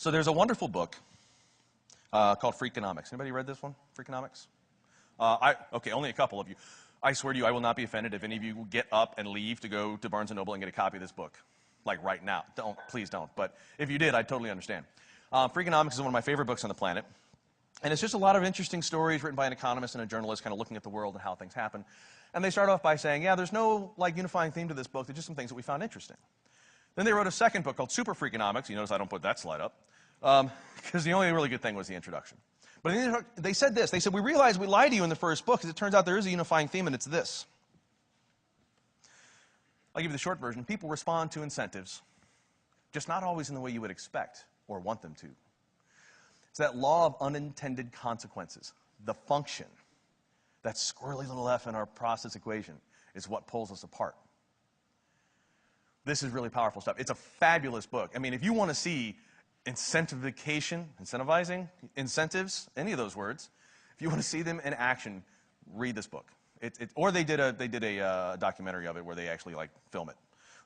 So there's a wonderful book called Freakonomics. Anybody read this one, Freakonomics? Okay, only a couple of you. I swear to you, I will not be offended if any of you get up and leave to go to Barnes & Noble and get a copy of this book. Like right now. Please don't. But if you did, I'd totally understand. Freakonomics is one of my favorite books on the planet. And it's just a lot of interesting stories written by an economist and a journalist kind of looking at the world and how things happen. And they start off by saying, yeah, there's no like unifying theme to this book. There's just some things that we found interesting. Then they wrote a second book called Super Freakonomics. You notice I don't put that slide up. Because the only really good thing was the introduction. But they said this. They said, we realized we lied to you in the first book because it turns out there is a unifying theme, and it's this. I'll give you the short version. People respond to incentives, just not always in the way you would expect or want them to. It's that law of unintended consequences. The function, that squirrely little f in our process equation, is what pulls us apart. This is really powerful stuff. It's a fabulous book. I mean, if you want to see incentivizing, incentives, any of those words, if you want to see them in action, read this book. Or they did a documentary of it where they actually like film it.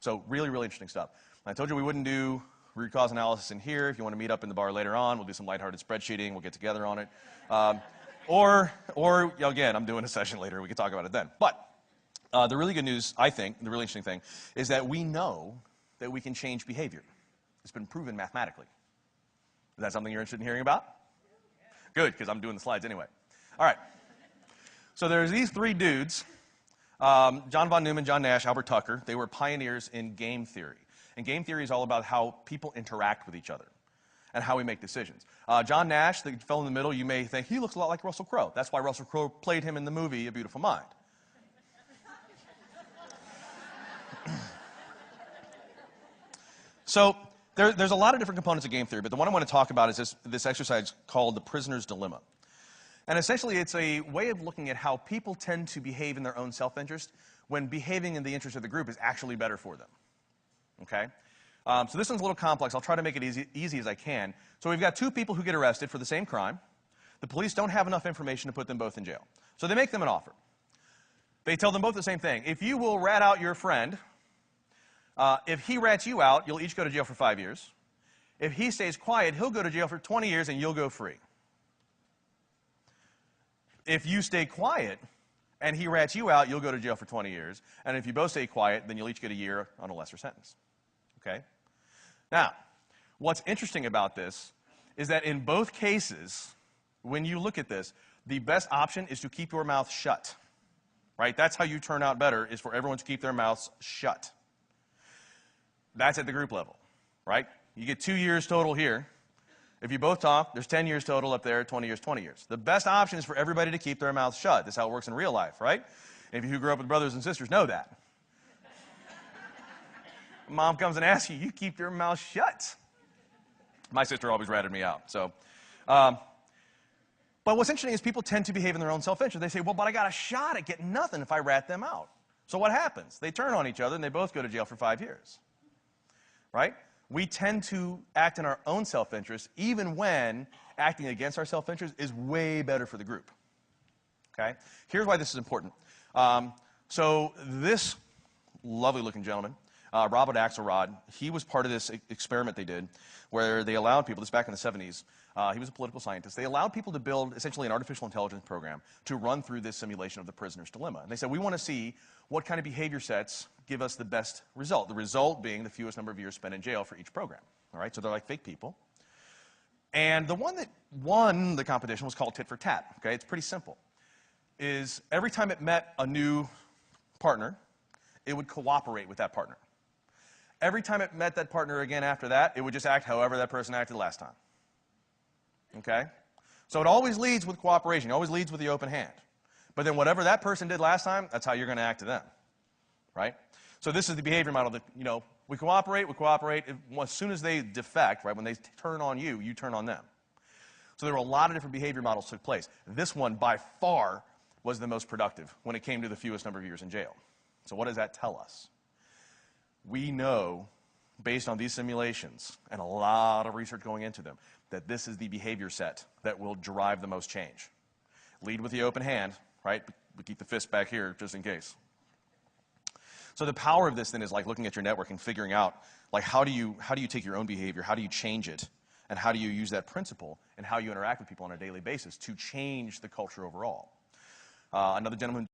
So really, really interesting stuff. I told you we wouldn't do root cause analysis in here. If you want to meet up in the bar later on, we'll do some lighthearted spreadsheeting. We'll get together on it. Or again, I'm doing a session later. We can talk about it then. But the really good news, I think, the really interesting thing, is that we know that we can change behavior. It's been proven mathematically. Is that something you're interested in hearing about? Good, because I'm doing the slides anyway. All right. So there's these three dudes, John von Neumann, John Nash, Albert Tucker. They were pioneers in game theory. And game theory is all about how people interact with each other and how we make decisions. John Nash, the fellow in the middle, you may think he looks a lot like Russell Crowe. That's why Russell Crowe played him in the movie A Beautiful Mind. So there's a lot of different components of game theory, but the one I want to talk about is this exercise called the prisoner's dilemma. And essentially, it's a way of looking at how people tend to behave in their own self-interest when behaving in the interest of the group is actually better for them. Okay? So this one's a little complex. I'll try to make it easy as I can. So we've got two people who get arrested for the same crime. The police don't have enough information to put them both in jail. So they make them an offer. They tell them both the same thing. If you will rat out your friend, if he rats you out, you'll each go to jail for 5 years. If he stays quiet, he'll go to jail for 20 years and you'll go free. If you stay quiet and he rats you out, you'll go to jail for 20 years. And if you both stay quiet, then you'll each get a year on a lesser sentence. Okay? Now, what's interesting about this is that in both cases, when you look at this, the best option is to keep your mouth shut. Right? That's how you turn out better, is for everyone to keep their mouths shut. That's at the group level. Right? You get 2 years total here. If you both talk, there's 10 years total up there, 20 years, 20 years. The best option is for everybody to keep their mouths shut. This is how it works in real life, right? And if you grew up with brothers and sisters know that. Mom comes and asks you, you keep your mouth shut. My sister always ratted me out. So, but what's interesting is people tend to behave in their own self-interest. They say, well, but I got a shot at getting nothing if I rat them out. So what happens? They turn on each other and they both go to jail for 5 years. Right? We tend to act in our own self-interest, even when acting against our self-interest is way better for the group. Okay? Here's why this is important. So this lovely-looking gentleman, Robert Axelrod, he was part of this experiment they did where they allowed people, this back in the 70s, he was a political scientist, they allowed people to build essentially an artificial intelligence program to run through this simulation of the prisoner's dilemma. And they said, we want to see what kind of behavior sets give us the best result. The result being the fewest number of years spent in jail for each program. All right, so they're like fake people. And the one that won the competition was called tit for tat. Okay, it's pretty simple. Is every time it met a new partner, it would cooperate with that partner. Every time it met that partner again after that, it would just act however that person acted last time. Okay? So it always leads with cooperation. It always leads with the open hand. But then whatever that person did last time, that's how you're going to act to them. Right? So this is the behavior model that, we cooperate. As soon as they defect, right, when they turn on you, you turn on them. So there were a lot of different behavior models took place. This one, by far, was the most productive when it came to the fewest number of years in jail. So what does that tell us? We know, based on these simulations, and a lot of research going into them, that this is the behavior set that will drive the most change. Lead with the open hand, right? We keep the fist back here just in case. So the power of this then is like looking at your network and figuring out, like, how do you take your own behavior, how do you change it, And how do you use that principle and how you interact with people on a daily basis to change the culture overall? Another gentleman